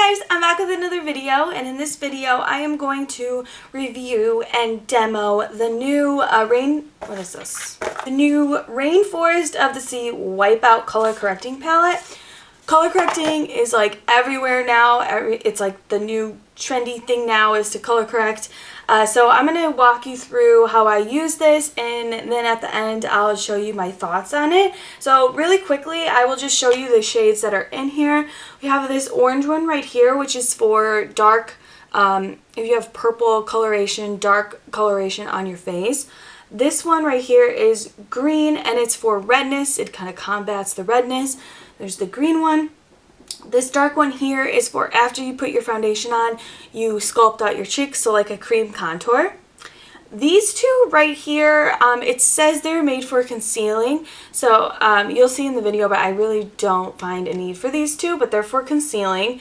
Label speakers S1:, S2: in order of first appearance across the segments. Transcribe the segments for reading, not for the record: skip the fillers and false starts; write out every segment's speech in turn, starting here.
S1: guys, I'm back with another video, and in this video I am going to review and demo the new the new Rainforest of the Sea Wipeout Color Correcting Palette. Color correcting is like everywhere now. It's like the new trendy thing now is to color correct. So I'm going to walk you through how I use this, and then at the end I'll show you my thoughts on it. So really quickly, I will just show you the shades that are in here. We have this orange one right here, which is for dark, if you have purple coloration, dark coloration on your face. This one right here is green, and it's for redness. It kind of combats the redness. There's the green one. This dark one here is for after you put your foundation on, you sculpt out your cheeks, so like a cream contour. These two right here, it says they're made for concealing, so you'll see in the video, but I really don't find a need for these two, but they're for concealing.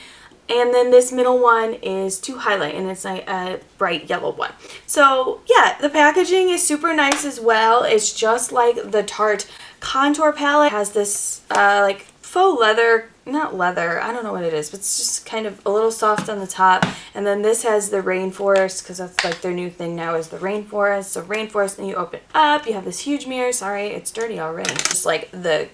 S1: And then this middle one is to highlight, and it's a bright yellow one. So yeah, the packaging is super nice as well. It's just like the Tarte contour palette. It has this like faux leather, not leather, I don't know what it is, but it's just kind of a little soft on the top. And then this has the Rainforest, because that's like their new thing now is the Rainforest. So Rainforest, and you open it up, you have this huge mirror. Sorry, it's dirty already. Just like the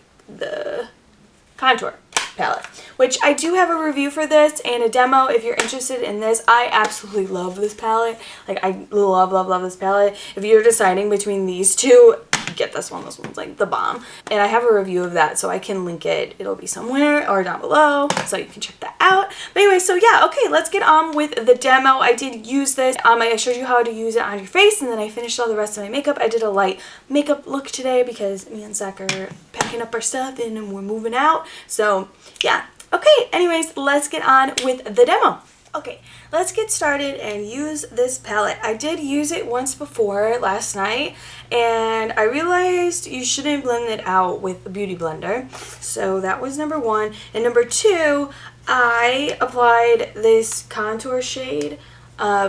S1: contour palette, which I do have a review for this and a demo if you're interested in this. I absolutely love this palette. Like, I love this palette. If you're deciding between these two, get this one. This one's like the bomb, and I have a review of that, so I can link it. It'll be somewhere or down below, so you can check that out. But anyway, so yeah, okay, let's get on with the demo. I did use this. I showed you how to use it on your face, and then I finished all the rest of my makeup. I did a light makeup look today because me and Zach are packing up our stuff and we're moving out. So yeah, okay, anyways, let's get on with the demo. Okay, let's get started and use this palette. I did use it once before last night, and I realized you shouldn't blend it out with a beauty blender. So that was number one. And number two, I applied this contour shade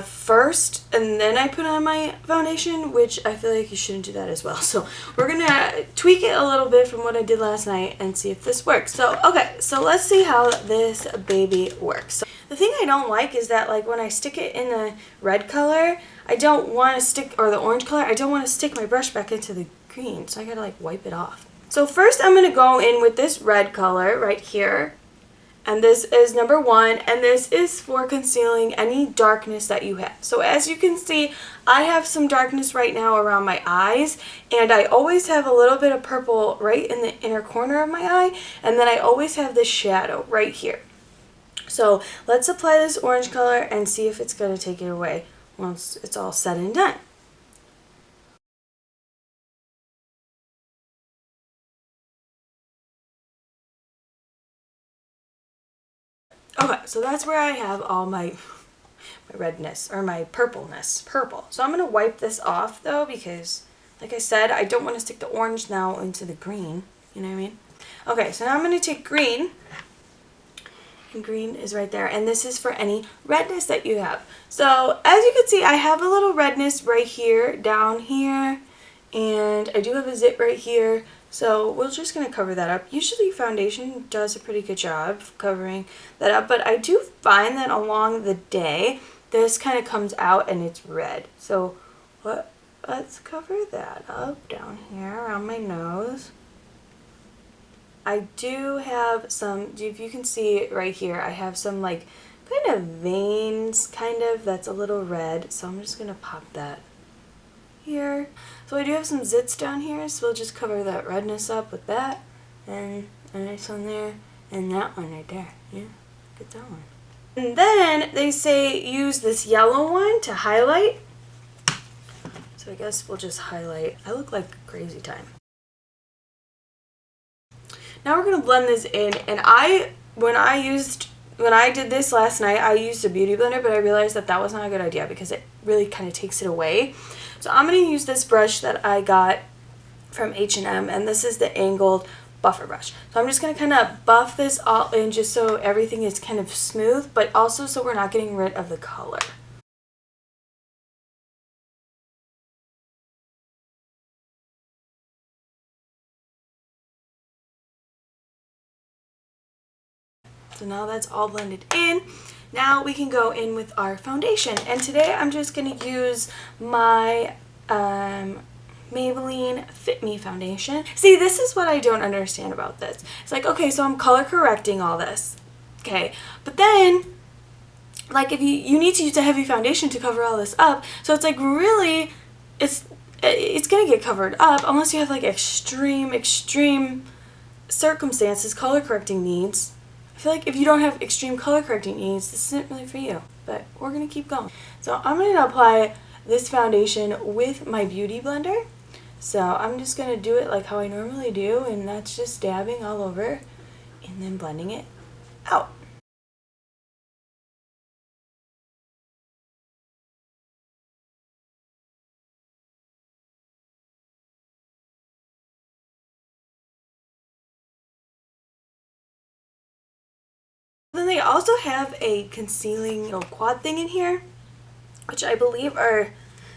S1: first, and then I put on my foundation, which I feel like you shouldn't do that as well. So we're gonna tweak it a little bit from what I did last night and see if this works. So okay, so let's see how this baby works. So the thing I don't like is that, like, when I stick it in the red color, I don't want to stick, or the orange color, I don't want to stick my brush back into the green, so I gotta like wipe it off. So first I'm gonna go in with this red color right here. And this is number one, and this is for concealing any darkness that you have. So as you can see, I have some darkness right now around my eyes, and I always have a little bit of purple right in the inner corner of my eye, and then I always have this shadow right here. So let's apply this orange color and see if it's going to take it away once it's all said and done. Okay, so that's where I have all my redness, or my purpleness, purple. So I'm going to wipe this off though, because like I said, I don't want to stick the orange now into the green, you know what I mean? Okay, so now I'm going to take green, and green is right there, and this is for any redness that you have. So as you can see, I have a little redness right here, down here, and I do have a zit right here. So we're just going to cover that up. Usually foundation does a pretty good job of covering that up, but I do find that along the day, this kind of comes out and it's red. So let's cover that up down here around my nose. I do have some, if you can see it right here, I have some like kind of veins, kind of, that's a little red. So I'm just going to pop that here. So I do have some zits down here, so we'll just cover that redness up with that, and a nice one there, and that one right there. Yeah, get that one. And then they say use this yellow one to highlight. So I guess we'll just highlight. I look like crazy time. Now we're gonna blend this in, and when I did this last night, I used a beauty blender, but I realized that that was not a good idea because it really kind of takes it away. So I'm going to use this brush that I got from H&M, and this is the angled buffer brush. So I'm just going to kind of buff this all in just so everything is kind of smooth, but also so we're not getting rid of the color. So now that's all blended in. Now we can go in with our foundation. And today I'm just going to use my Maybelline Fit Me foundation. See, this is what I don't understand about this. It's like, okay, so I'm color correcting all this. Okay, but then, like, if you need to use a heavy foundation to cover all this up, so it's like really, it's gonna get covered up unless you have like extreme circumstances, color correcting needs. I feel like if you don't have extreme color correcting needs, this isn't really for you. But we're gonna keep going. So I'm gonna apply this foundation with my beauty blender. So I'm just gonna do it like how I normally do, and that's just dabbing all over and then blending it out. Then they also have a concealing little quad thing in here, which I believe are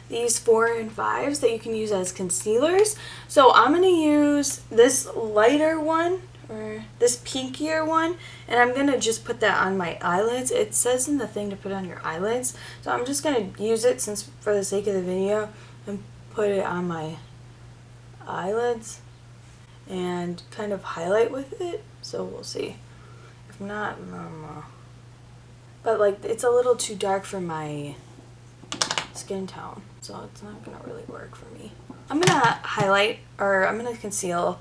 S1: these 4 and 5s that you can use as concealers. So I'm going to use this lighter one, or this pinkier one, and I'm going to just put that on my eyelids. It says in the thing to put on your eyelids, so I'm just going to use it since for the sake of the video and put it on my eyelids and kind of highlight with it. So we'll see. If not, but like it's a little too dark for my skin tone, so it's not gonna really work for me. I'm gonna highlight, or I'm gonna conceal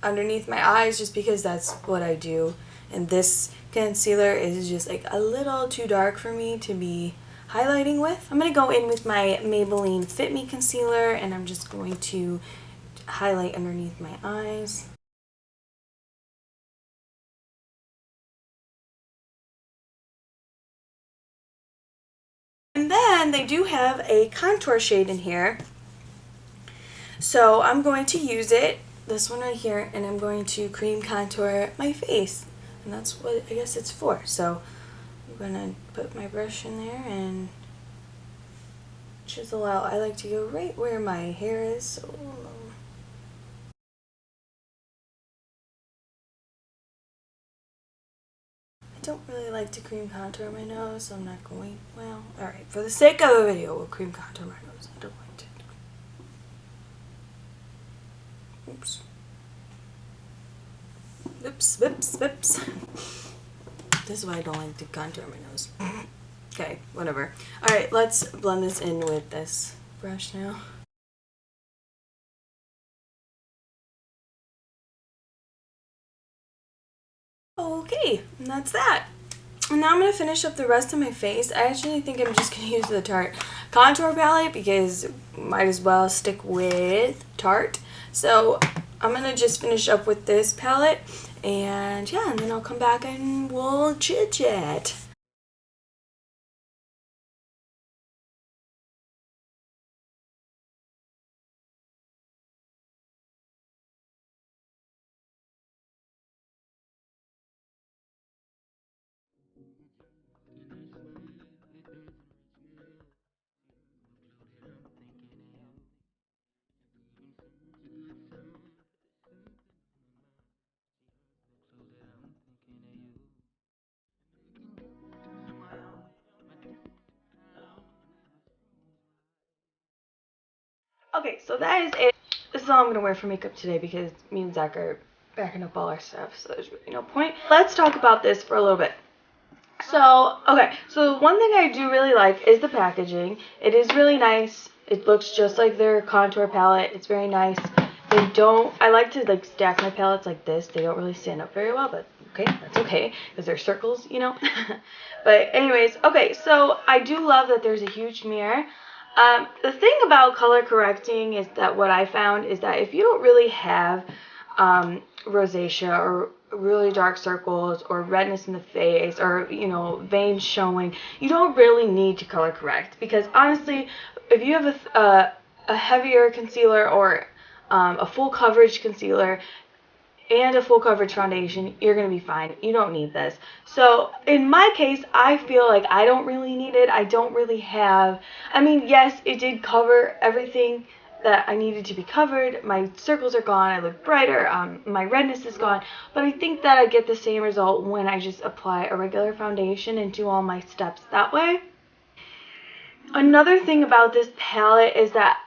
S1: underneath my eyes just because that's what I do, and this concealer is just like a little too dark for me to be highlighting with. I'm gonna go in with my Maybelline Fit Me concealer, and I'm just going to highlight underneath my eyes. And then they do have a contour shade in here. So I'm going to use it, this one right here, and I'm going to cream contour my face. And that's what I guess it's for. So I'm going to put my brush in there and chisel out. I like to go right where my hair is. So I don't really like to cream contour my nose, so I'm not going, well, alright, for the sake of the video, we'll cream contour my nose. I don't like to. Oops. Oops, whoops, whoops. This is why I don't like to contour my nose. Okay, whatever. Alright, let's blend this in with this brush now. Okay, and that's that. And now I'm going to finish up the rest of my face. I actually think I'm just going to use the Tarte contour palette because might as well stick with Tarte. So I'm going to just finish up with this palette, and yeah, and then I'll come back and we'll chit chat. Okay, so that is it. This is all I'm going to wear for makeup today because me and Zach are backing up all our stuff, so there's really no point. Let's talk about this for a little bit. So, okay, so one thing I do really like is the packaging. It is really nice. It looks just like their contour palette. It's very nice. They don't, I like to like stack my palettes like this. They don't really stand up very well, but okay, that's okay, because they're circles, you know. But anyways, okay, so I do love that there's a huge mirror. The thing about color correcting is that what I found is that if you don't really have rosacea or really dark circles or redness in the face or, you know, veins showing, you don't really need to color correct, because honestly, if you have a heavier concealer or a full coverage concealer and a full coverage foundation, you're going to be fine. You don't need this. So in my case, I feel like I don't really need it. I don't really have, I mean, yes, it did cover everything that I needed to be covered. My circles are gone, I look brighter, my redness is gone, but I think that I get the same result when I just apply a regular foundation and do all my steps that way. Another thing about this palette is that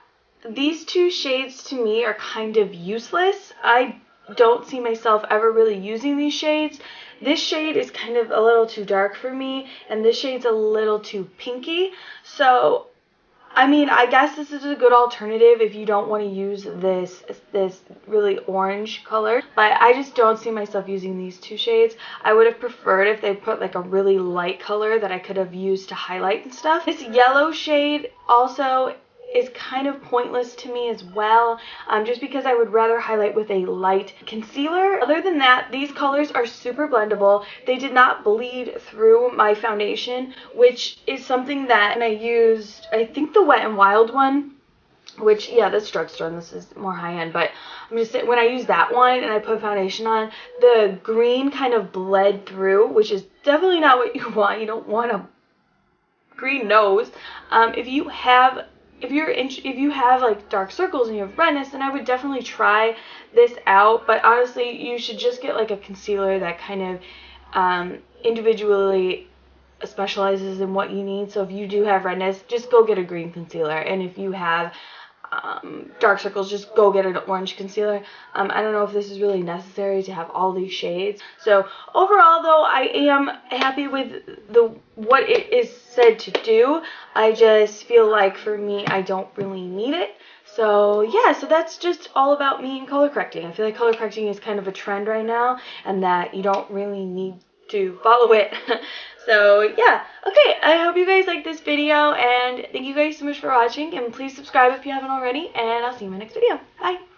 S1: these two shades to me are kind of useless. I don't see myself ever really using these shades. This shade is kind of a little too dark for me, and this shade's a little too pinky. So, I mean, I guess this is a good alternative if you don't want to use this really orange color, but I just don't see myself using these two shades. I would have preferred if they put like a really light color that I could have used to highlight and stuff. This yellow shade also is kind of pointless to me as well, just because I would rather highlight with a light concealer. Other than that, these colors are super blendable. They did not bleed through my foundation, which is something that, and I used, I think, the Wet n Wild one, which, yeah, that's drugstore and this is more high-end, but I'm just saying, when I used that one and I put foundation on, the green kind of bled through, which is definitely not what you want. You don't want a green nose. If you have like dark circles and you have redness, then I would definitely try this out. But honestly, you should just get like a concealer that kind of individually specializes in what you need. So if you do have redness, just go get a green concealer, and if you have dark circles, just go get an orange concealer. I don't know if this is really necessary to have all these shades. So overall, though, I am happy with what it is said to do. I just feel like for me, I don't really need it. So yeah, so that's just all about me and color correcting. I feel like color correcting is kind of a trend right now, and that you don't really need to follow it. So yeah, okay, I hope you guys like this video, and thank you guys so much for watching, and please subscribe if you haven't already, and I'll see you in my next video. Bye!